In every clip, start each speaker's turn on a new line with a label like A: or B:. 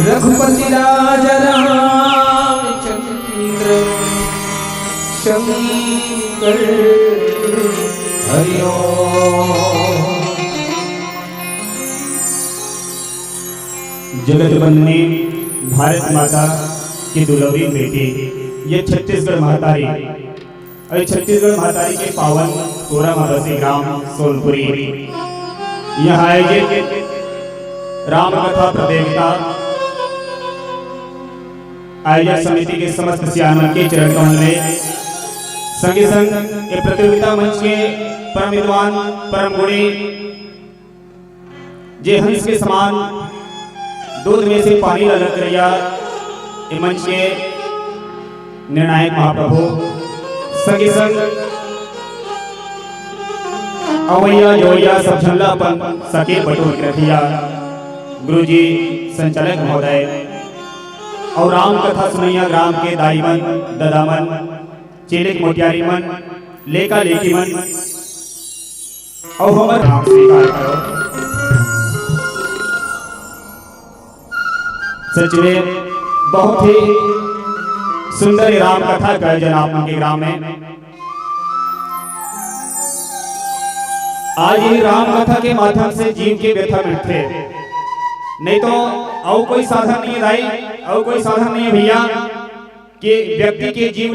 A: रघुपति राजा रामचंद्र शंकर हरि ओम।
B: जगत बनने भारत माता की दुलौरी बेटी ये छत्तीसगढ़ महतारी और छत्तीसगढ़ महतारी के पावन कोरा मबसी ग्राम सोनपुरी यहाँ आयोजित राम कथा प्रतियोगिता आयोजक समिति के समस्त सियानों के चरण कमल में संगे संग ये प्रतियोगिता मंच के परम विद्वान परम गुणी जे हंस के समान दूध में से पानी ललक रहा ये मंच के निर्णायक महाप्रभु संगे संग अवैया जोया सब झल्लापन सके बटोर रखिया गुरुजी संचालक महोदय और राम कथा सुनैया ग्राम के दाईमन ददामन चेलिक मोटियारी मन लेका लेकी मन और हमर नाम स्वीकार करो। सच में बहुत ही सुंदर राम कथा का आयोजन आप के ग्राम में आज ये राम कथा के माध्यम से जीव के व्यथा मिटते नहीं तो और कोई साधन नहीं है भाई और कोई साधन नहीं है भैया कि व्यक्ति के जीव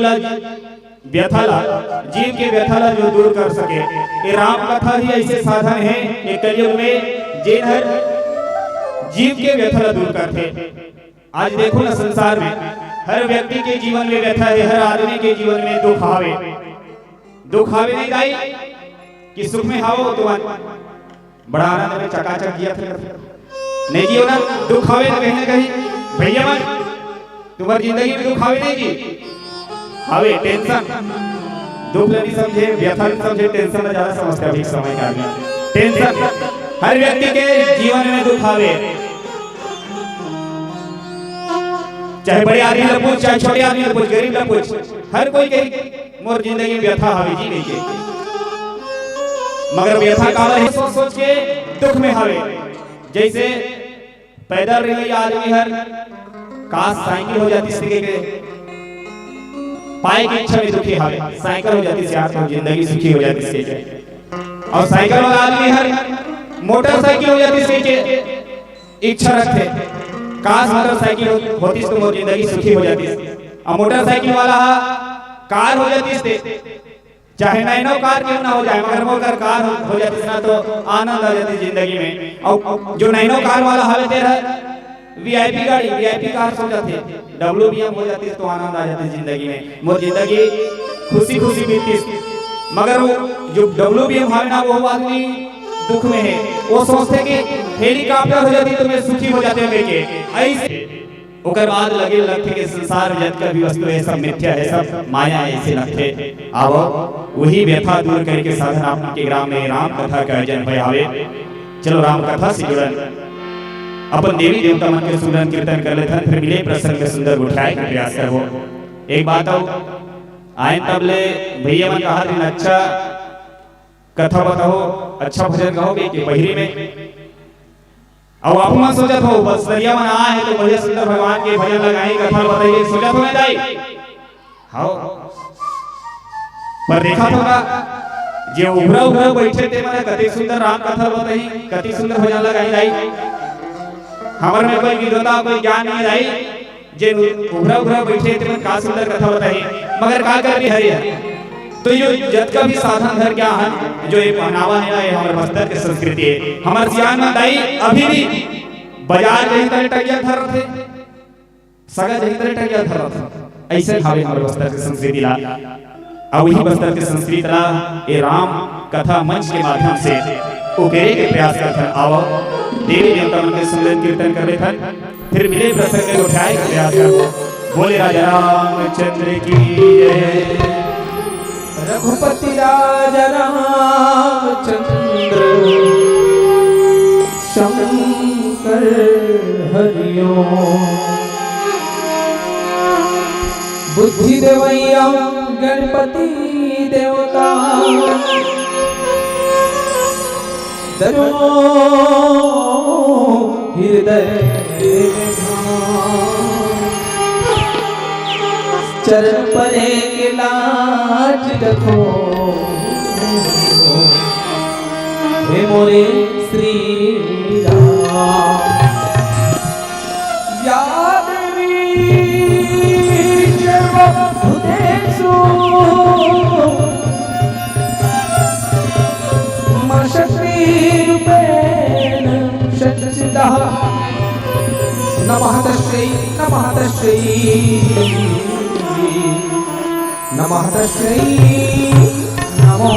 B: के व्यथा ला जो दूर कर सके। ये राम कथा ही ऐसे साधन है ये कलयुग में जिन हर जीव के व्यथा ला दूर करते। आज देखो ना संसार में हर व्यक्ति के जीवन में व्यथा है, हर आदमी के जीवन में दुख आवे नहीं भाई कि सुख में हाओ तो बड़ा आनंद में चकाचक जिया नहीं जी ना दुख आवे ना कहीं ना कहीं भैया मन तुम्हारी जिंदगी में दुख आवे नहीं जी आवे टेंशन दुख नहीं समझे व्यथा नहीं समझे टेंशन ना ज्यादा समझते अभी समय का आदमी टेंशन हर व्यक्ति के जीवन में दुख आवे चाहे बड़े आदमी ला पूछ चाहे छोटे आदमी ला पूछ गरीब ला पूछ हर कोई कही मोर जिंदगी में व्यथा हावे जी नहीं के मगर व्यथा काला है सोच सोच के दुख में हावे जैसे पैदल रही आदमी हर काश साइकिल हो जाती सके के पाए की इच्छा में दुखी हावे साइकिल हो जाती से तो जिंदगी सुखी हो जाती से और साइकिल वाला आदमी हर मोटरसाइकिल हो जाती से इच्छा रखते काश मोटरसाइकिल होती तो मोर जिंदगी सुखी हो जाती और मोटरसाइकिल वाला कार हो जाती से चाहे नैनो कार क्यों ना हो जाए मगर मोटर कार हो जाती ना तो आनंद आ जाती जिंदगी में। और जो नैनो कार वाला हावे तेरा वीआईपी गाड़ी वीआईपी कार सो जाती डब्ल्यूबीएम हो जाती तो आनंद आ जाती जिंदगी में मोर जिंदगी खुशी खुशी बीतती मगर वो जो डब्ल्यूबीएम हावे ना वो आदमी दुख में है वो सोचते कि हेलीकॉप्टर हो जाती तो मैं सुखी हो जाते लेके ऐसे ओकर बाद लगे लगते के संसार जगत का भी वस्तु है सब मिथ्या है सब माया ऐसे लगते आवो वही व्यथा दूर करके साधन आपके ग्राम में राम कथा का आयोजन भय आवे। चलो राम कथा से जुड़न अपन देवी देवता मन के सुमरन कीर्तन कर लेथन फिर मिले प्रसंग में सुंदर उठाए के प्रयास करबो। एक बात आओ आए तबले भैया मन कहा दिन अच्छा कथा बताओ अच्छा भजन गाओगे कि बहिरी में अब आप मन सोचत हो बस सरिया मन आए हैं तो बढ़िया सुंदर भगवान के भजन लगाए कथा बताइए सोचत हो दाई हां पर देखा तो जे उभरा उभरा बैठे थे माने कति सुंदर राम कथा बताई कति सुंदर भजन लगाई दाई हमर में कोई विद्वता कोई ज्ञान नहीं दाई जे उभरा उभरा बैठे थे मन का सुंदर कथा बताई मगर का कर भी हरि तो ये जत का भी साधन धर क्या है जो ये पहनावा है ये हमारे बस्तर की संस्कृति है हमारे सियान में दाई अभी भी बाजार जहीं तरह टकिया धर थे सगा जहीं तरह टकिया धर थे ऐसे हावे हमारे बस्तर की संस्कृति ला अब वही बस्तर की संस्कृति ला ये राम कथा मंच के माध्यम से उकेरे के प्रयास करथन आओ देवी देवता मन के सुंदर कीर्तन कर लेथन फिर मिले प्रसंग को उठाए प्रयास कर बोले राजा रामचंद्र की जय।
A: रघुपति राजा रामचंद्र शंकर हरिओ बुद्धि देवैया गणपति देवता दरो हृदय चरण परे के लाज रखो हे मोरे श्री राम। या देवी सर्वभूतेषु मा शक्तिरूपेण संस्थितः नमः तस्यै नमः तस्यै नमः तस्यै नमो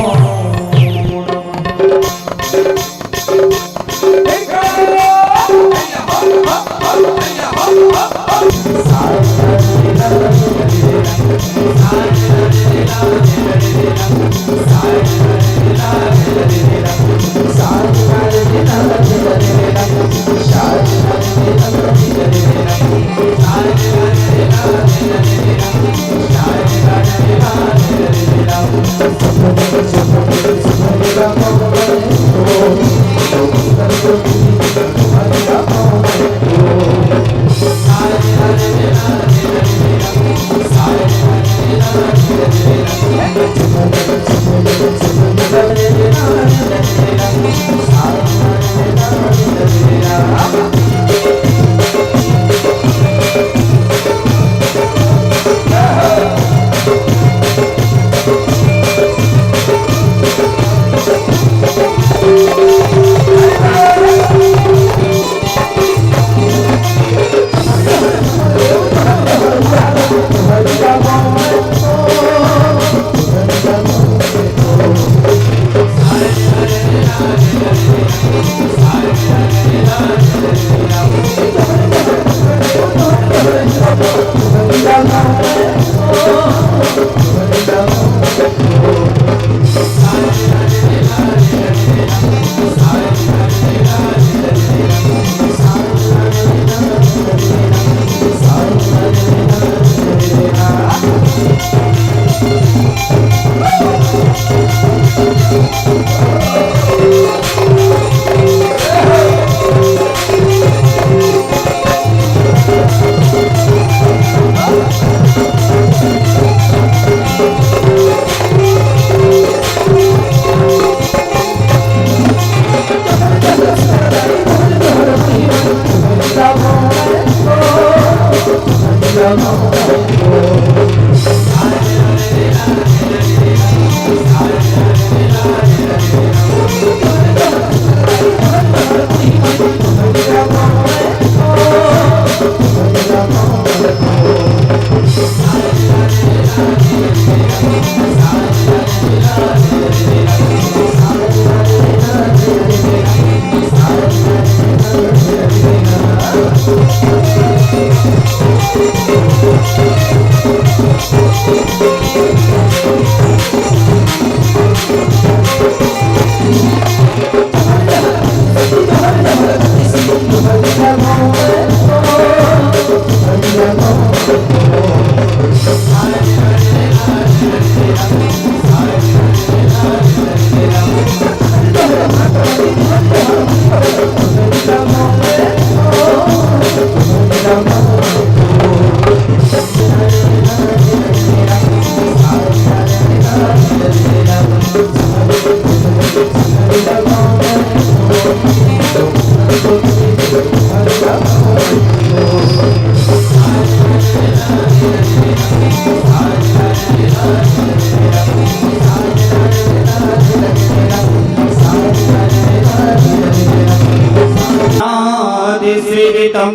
B: सेवितं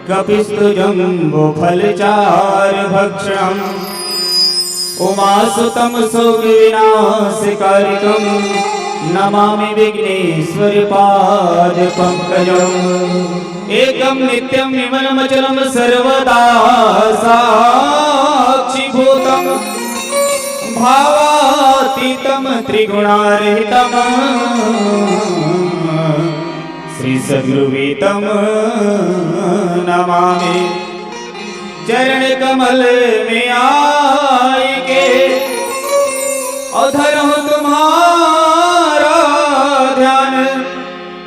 B: कपिस्तुजम्बुफलचारुभक्षणम् उमासुतं शोकविनाशकारिकं नमामि विघ्नेश्वरपादपङ्कजम्। एकम नित्यम विमलम अचलम सर्वदा साक्षिभूतम भावातीतम त्रिगुणारहितम श्री सद्गुरुवेतम नमामि। चरण कमल में आई के अधर हूँ तुम्हारा ध्यान,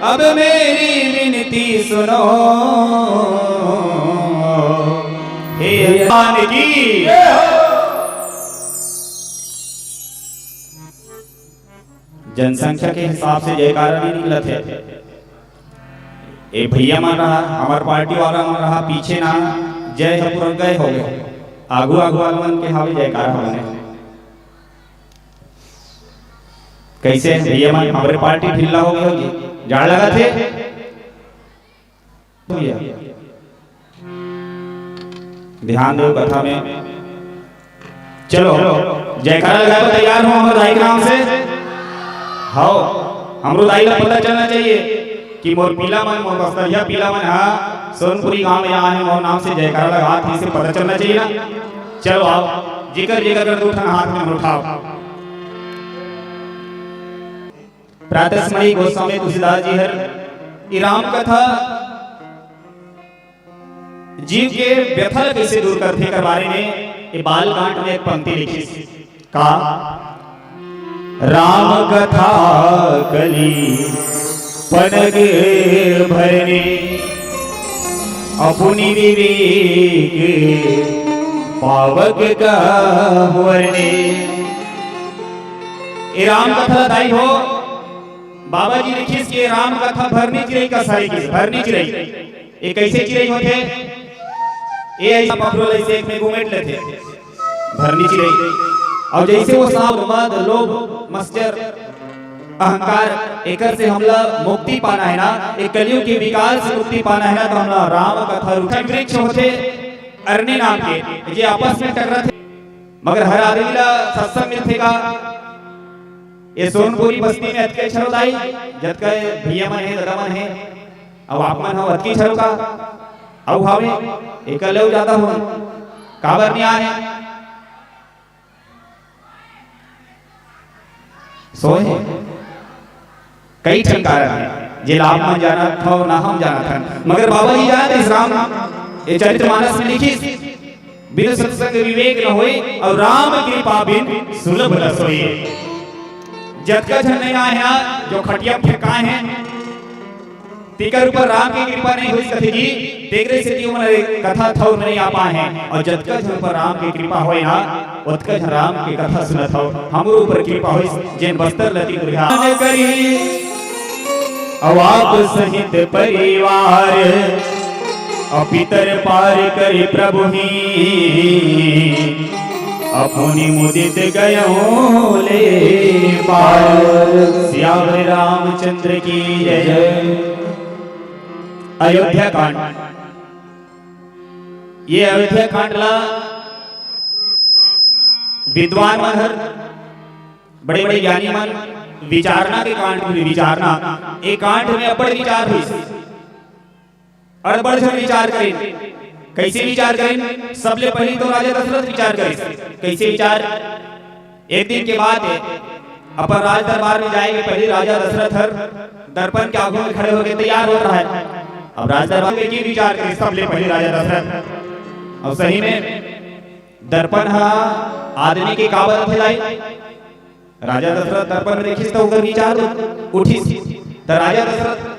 B: अब मेरी विनती सुनो हे हनुमान की। जनसंख्या के हिसाब से जयकारा नहीं निकला थे। ए भैया मान रहा, हमार पार्टी वाला मान रहा, पीछे ना जय हो पूरा गए हो गए, आगू आगू वालन के हावे जयकारा होने। कैसे भैया मान हमारे पार्टी ढीला हो गई होगी, जाड़ लगा थे भैया। ध्यान दो कथा में। चलो जयकारा लगाए तैयार हो हमारे दाई के नाम से। हाँ हमरो दाई ला पता चलना चाहिए कि मोर पीला मन मोर बस्तरिया पीला मन हाँ सोनपुरी गांव में आए हैं, मोर नाम से जयकारा लगा, थी से पता चलना चाहिए ना। चलो आओ जिकर जिकर कर उठा हाथ में उठाओ। प्रातः स्मरण गोस्वामी तुलसीदास जी हर राम कथा जीव के व्यथा कैसे दूर करते के बारे में ये बालकांड में एक पंक्ति लिखी का राम कथा कली पनग भरने अपनी विवेक पावक का वरने। ये राम कथा दाई हो बाबा जी लिखी कि राम कथा भरनी चिरई का सारी की भरनी चिरई। ये कैसे चिरई होते, ये ऐसा पकड़ो ऐसे एक में घूमेट लेते भरनी चिरई। और जैसे वो सांप मद लोभ मत्सर अहंकार एकर से हमला मुक्ति पाना है ना, एक कलयुग के विकार से मुक्ति पाना है ना, तो हमला राम कथा रूठा वृक्ष होते अरण्य नाम के ये आपस में टकराते, मगर हर आदमी ला सत्संग मिलते का। ये सोनपुरी बस्ती में अतके छरोदाई जतका भैया मन है दादा मन है अब आप मन हो अतकी छरो का अब हावे एकले ज्यादा हो काबर नहीं आए सोए कई ठन कारण है जे लाभ मन जाना था ना हम जाना था, मगर बाबा जी जानते इस राम ये चरितमानस में लिखी बिन सत्संग विवेक न होई और राम कृपा बिन सुलभ न सोई। जतका जन नहीं आए हैं जो खटिया फेंकाए हैं तीकर ऊपर राम की कृपा नहीं हुई कथी जी तेगरे से ती मन कथा थौ नहीं आ पाए हैं, और जतका जन पर राम की कृपा होए ना उतका जन राम की कथा सुनत हो हमरो ऊपर कृपा होई जेन बस्तर लती दुर्गान करी अब आप सहित परिवार और पितर पार करी प्रभु ही अपनी मुदित गयो ले पार। सियावर रामचंद्र की जय। अयोध्या कांड, ये अयोध्या कांड ला विद्वान मन हर बड़े बड़े ज्ञानी मन विचारना के कांड में विचारना एक कांड में अबड़ विचार हुई अड़बड़ जन विचार करें। कैसे विचार करें, सबले पहले तो राजा दशरथ विचार करें। कैसे विचार, एक दिन के बाद अपन राज दरबार में जाएंगे, पहले राजा दशरथ हर दर्पण के आगू में खड़े होकर तैयार हो रहा है। अब राज दरबार में की विचार करें सबले पहले राजा दशरथ, और सही में दर्पण आदमी के काबल थे। राजा दशरथ दर्पण में देखिस तो उनका विचार उठिस तो राजा दशरथ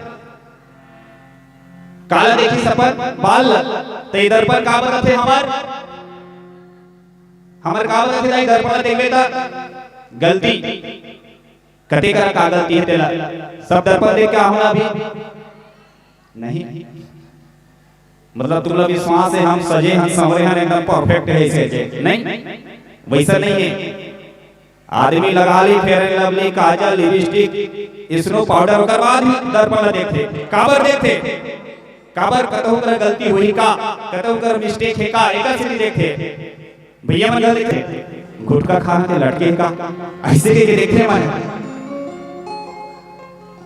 B: काला देखी सपर बाल तो इधर पर काबल थे हमार काबल थे इधर पर देखे तो गलती कते करा का गलती है तेला सब दर्पण देख के होना भी नहीं, मतलब तुम लोग विश्वास है हम सजे हम संवरे हैं एकदम परफेक्ट है ऐसे नहीं, वैसा नहीं है। आदमी लगा ली fair and lovely kajal lipstick snow powder ओकर बाद ही दर्पण देखते काबर देखते काबर कतहु कर गलती हुई का कतहु कर मिस्टेक है का एका से नहीं देखते भैया मन गलती देखते गुटका खा के लड़के का ऐसे के देखते मन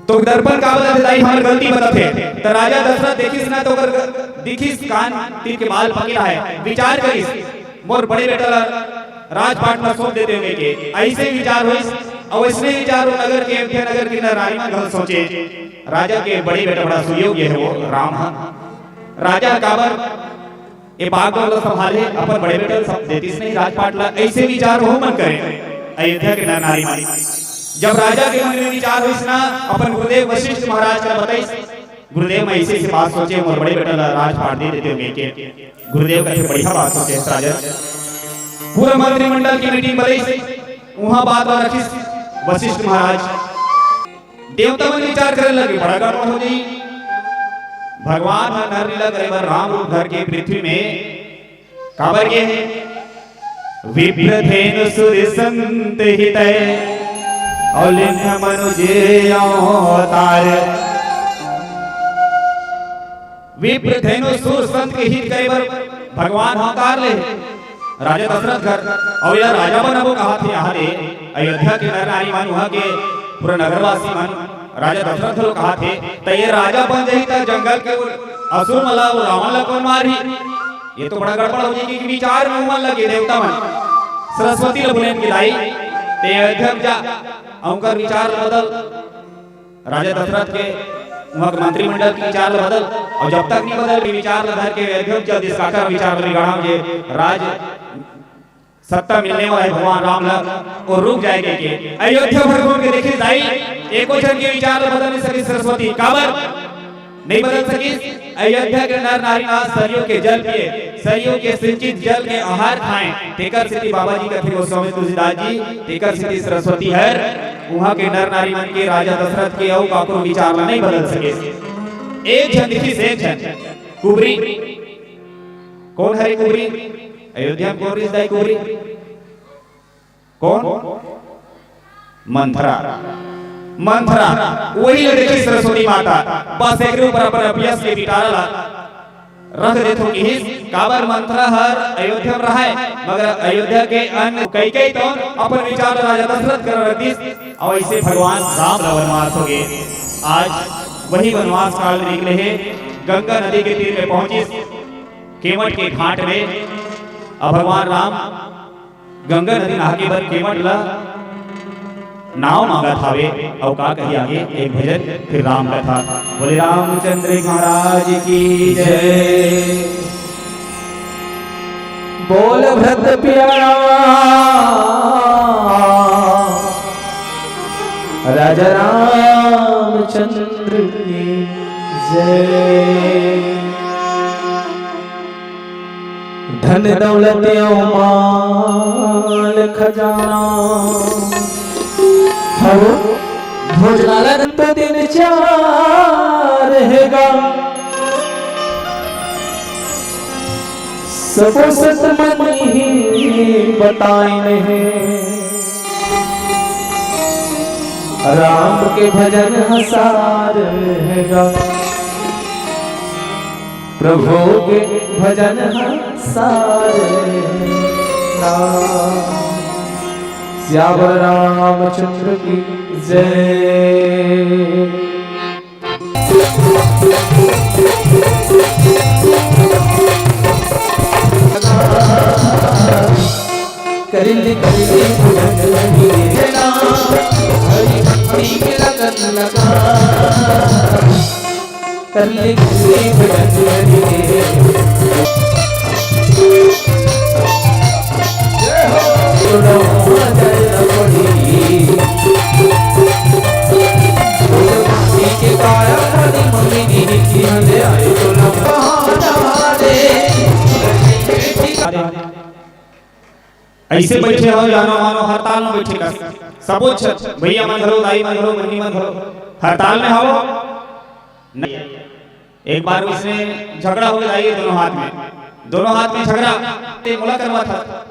B: तो दर्पण का बता दाई हमर गलती बताते तो राजा दशरथ देखिस ना तो दिखिस कान तीर के बाल पकड़ा है विचार करिस मोर बड़े बेटा राजपाट में सौंप देते हुए के ऐसे विचार होइस और वैसे विचार नगर के नगर की नारी में गल सोचे राजा के बड़े बेटा बड़ा सुयोग्य है वो राम राजा काबर ये बाग वाला संभाले अपन बड़े बेटा सब देतीस नहीं राजपाट ला ऐसे विचार हो मन करे अयोध्या के नारी मारी जब राजा के मन में विचार होइस ना अपन गुरुदेव वशिष्ठ महाराज का बताइस गुरुदेव मैं ऐसे से बात सोचे मोर बड़े बेटा राजपाट दे देते होंगे के गुरुदेव का बढ़िया बात सोचे राजा पूरा मंत्रिमंडल की मीटिंग बुलाइस वहां बात रखिस वशिष्ठ महाराज देवता मन विचार करे लगे बड़ा गड़बड़ हो गई भगवान नर लीला करे बर राम रूप धर के पृथ्वी में काबर के विप्रधेनु सुर संत हितय औलिन्य मनुजे अवतार विप्रधेनु सुर संत के हित करे बर भगवान अवतार ले राजा दशरथ घर और यह राजा बनबो कहा थे यहाँ दे अयोध्या के नर नारी मन वहाँ के पूरा नगरवासी मन राजा दशरथ लोग कहा थे तो ये राजा बन जाही तो जंगल के असुर मला वो रावण ला कौन मारी ये तो बड़ा गड़बड़ हो जाएगी कि विचार में मन लगे देवता मन सरस्वती ला बुलेन की लाई ते अयोध्या जा उनका विचार बदल राजा दशरथ के वहाँ के मंत्रिमंडल के विचार बदल और जब तक नहीं बदल विचार धर के अयोध्या जब इसका विचार बिगाड़ा जे राज सत्ता मिलने वाला है भगवान राम ला और रुक जाएंगे के अयोध्या भगवान के देखे जाई एको जन के विचार बदल नहीं सकी सरस्वती काबर नहीं बदल सकी अयोध्या के नर नारी आज सरयू के जल पिए सरयू के सिंचित जल के आहार खाएं तेकर सिद्धि बाबा जी का थे गोस्वामी तुलसीदास जी तेकर सिद्धि सरस्वती है वहां के नर नारी मन के राजा दशरथ के औ काको विचार ला नहीं बदल सके एक जन दिखी से एक जन कुबरी कौन है कुबरी अयोध्या में कौन रिश्ताई कुबरी कौन मंथरा मंथरा वही ले देखी सरस्वती माता बस एक ऊपर अपन अभ्यास के बिटारा रख देथो कि काबर मंथरा हर अयोध्या में रहा है मगर अयोध्या के अन्य कई कई तो अपन विचार राजा दशरथ कर रखिस और ऐसे भगवान राम का वनवास हो गए आज वही वनवास काल में निकले हैं गंगा नदी के तीर में पहुंचे केवट के घाट में अब भगवान राम गंगा नदी नहा के बाद केवट ला नाव मांगा थावे और का कही आगे एक भजन फिर राम कथा बोले रामचंद्र महाराज की जय
A: बोल भरत प्यारा राजा रामचंद्र की जय धन दौलत माल खजाना भोजनालय तो दिन चार रहेगा सबो सत मन ही बताए नहीं राम के भजन हसार रहेगा प्रभु के भजन हसार रहेगा श्यावर रामचंद्र की जय करिले करिले भजन लगी ना हरि भक्ति के लगन लगा करिले करिले भजन लगी
B: ऐसे बैठे हो जानो मानो हड़ताल में बैठे का सबोच भैया मन धरो दाई मन धरो बहनी मन धरो हड़ताल में हो नहीं एक बार उसमें झगड़ा हो गया दोनों हाथ में झगड़ा मुला करवा था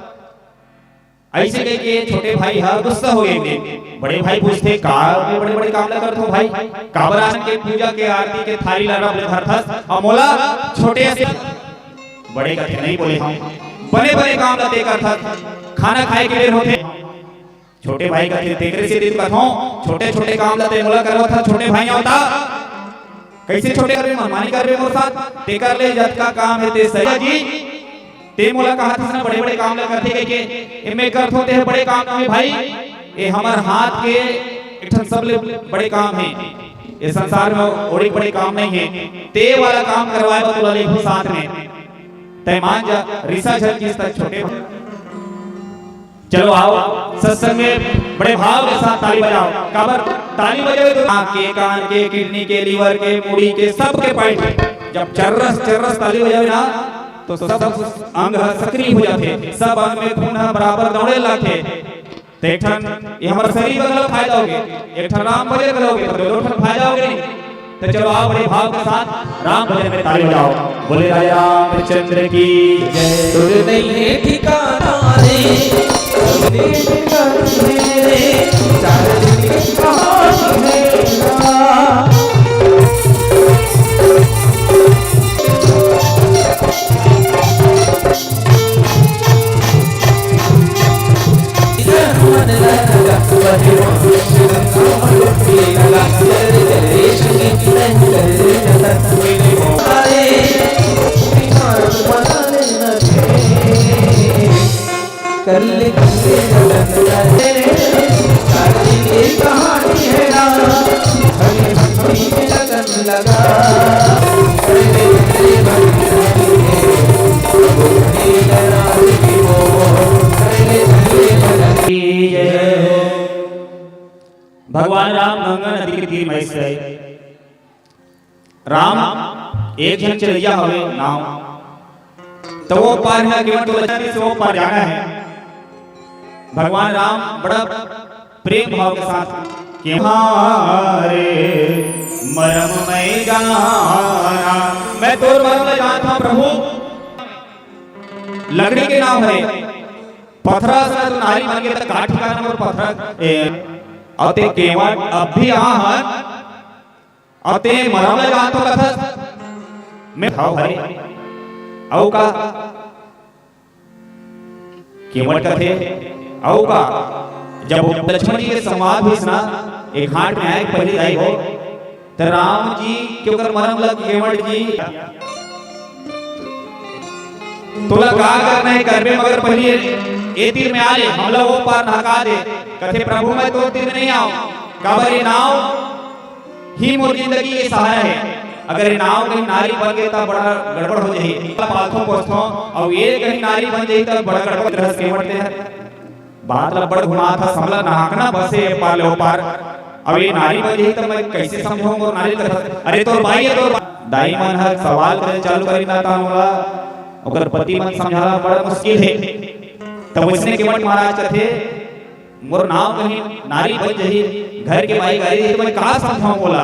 B: ऐसे कह के छोटे भाई हा गुस्सा हो गए बड़े भाई पूछते का बड़े बड़े काम ना करते हो भाई काबरान के पूजा के आरती के थाली ला रब धर था और मोला छोटे से बड़े का नहीं बोले हम बड़े बड़े काम ला देकर था खाना खाए के लिए होते छोटे भाई का तेकरे से दिन कथो छोटे छोटे काम लाते मोला करवा था छोटे भाई होता कैसे छोटे करबे मनमानी करबे मोर साथ तेकर ले जत का काम है ते सही जी ते मोला कहा था बड़े बड़े काम ला करथे के एमे करथो ते बड़े काम है भाई ये हमार हाथ के इठन सब ले बड़े काम है इस संसार में और बड़े काम नहीं है ते वाला काम करवाए तो ले साथ में तय मान जा रिसा झल किस तक छोटे चलो आओ सत्संग में बड़े भाव के साथ ताली बजाओ काबर ताली बजाओ तो आंख के कान के किडनी के लीवर के मूड़ी के सब के पाइट जब चर्रस ताली बजावे ना तो सब अंग सक्रिय हो जाते सब अंग में खून बराबर दौड़े लाते तो एक ठन ये हमारा शरीर का फायदा होगे एक ठन राम भजन करोगे तो दो ठन फायदा होगे नहीं तो चलो आओ बड़े भाव के साथ राम भजन में ताली बजाओ बोले रामचंद्र की जय
A: तुझ नहीं है ठिकाना रे तुझ ठिकाना रे चार दिन की कहानी है कर ले कहानी है ना लगन लगा
B: भगवान राम गंगा नदी के तीर में से राम एक जन चलिया हवे नाव तो वो पार है केवल तो लचनी से वो पार जाना है भगवान राम बड़ा प्रेम भाव के साथ कि हमारे मरम में जाना मैं तोर मरम में जानता हूं प्रभु लकड़ी के नाम है पत्थरा से नारी बन के तक काट ठिकाना और पत्थर अते केवट अब भी आहन अते मरम में जानतो कथस मैं भाव हरे औ का केवट कथे औ का जब लक्ष्मण जी के संवाद भी सुना एक घाट में आए पहले आई हो तो राम जी क्यों कर मरम लग केवट जी तोला का करना है कर में मगर पहले ए तीर में आ ले हम लोग वो पार नहका दे कथे प्रभु मैं तो तीर में नहीं आऊं काबर ये नाव ही मोर जिंदगी के सहारा है अगर ये नाव कहीं नारी बन गई तो बड़ा गड़बड़ हो जाएगी पालथों पोस्थों और ये कहीं नारी बन जाए तो बड़ा गड़बड़ रहस के बढ़ते हैं बात ला बड़ घुमा था समला नहाकना बसे पार लो पार अब ये नारी बन जाए तो मैं कैसे समझाऊंगा नारी अरे तोर भाई है तोर दाई मन हर सवाल करे चालू करी ना ता होगा अगर पति मन समझाना बड़ा मुश्किल है तब उसने केवट महाराज कथे मोर नाव कहीं नारी बन जही घर के माई गाई तो मैं कहां समझाऊं बोला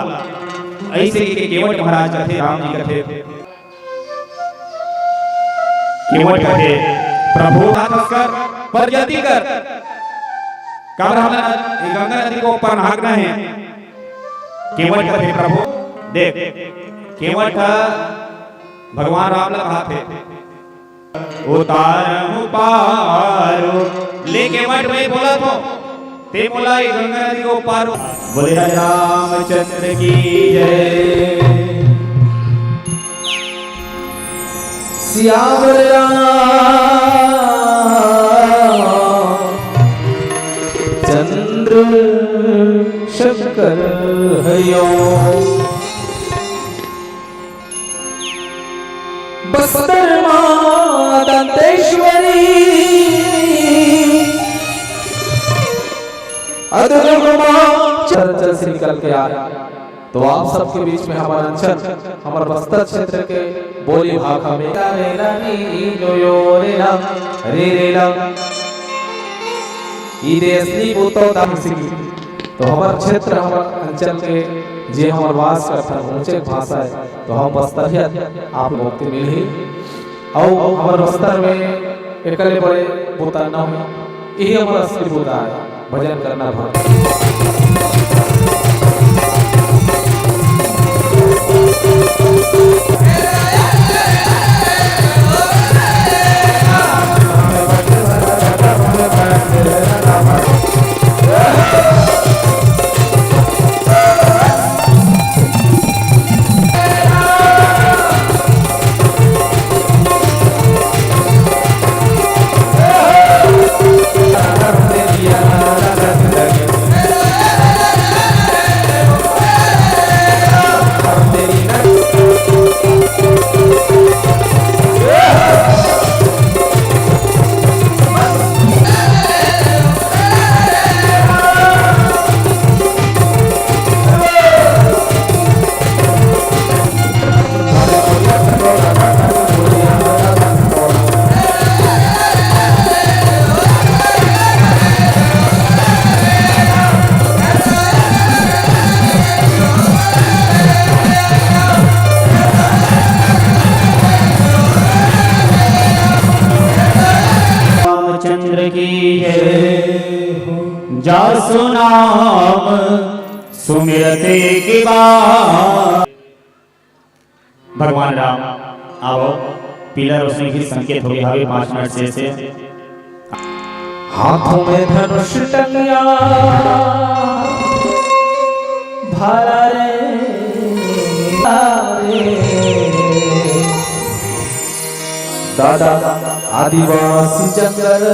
B: ऐसे के केवट महाराज कथे राम जी कथे केवट कथे प्रभु कर पर जल्दी कर काबर हमें गंगा नदी को ऊपर नहाना है केवट कथे प्रभु देख केवट भगवान राम ने कहा थे उतारहु पारो लेके मठ में बोला तो ते बोला ये गंगा नदी को पारो बोले रामचंद्र की जय
A: सियावर चंद्र शंकर हयो बस्तर दंतेश्वरी चल से निकल के आए तो आप सबके बीच में हमारा अंचल हमारे बस्तर क्षेत्र के बोली भाषा में तो हमारे क्षेत्र हमारे अंचल के जे हमारे वास करता ऊंचे भाषा है तो हम बस्तर आप लोग के मिल ही और हमारे बस्तर में एकले बड़े बोता न हो यही हमारा असली बोता है भजन करना भाग
B: जासु नाम सुमिरते की बात। भगवान राम आओ पीला रोशनी की संकेत हो गया है 5 मिनट से
A: हाथों में धनुष टंगिया भाला रे दादा आदिवासी जंगल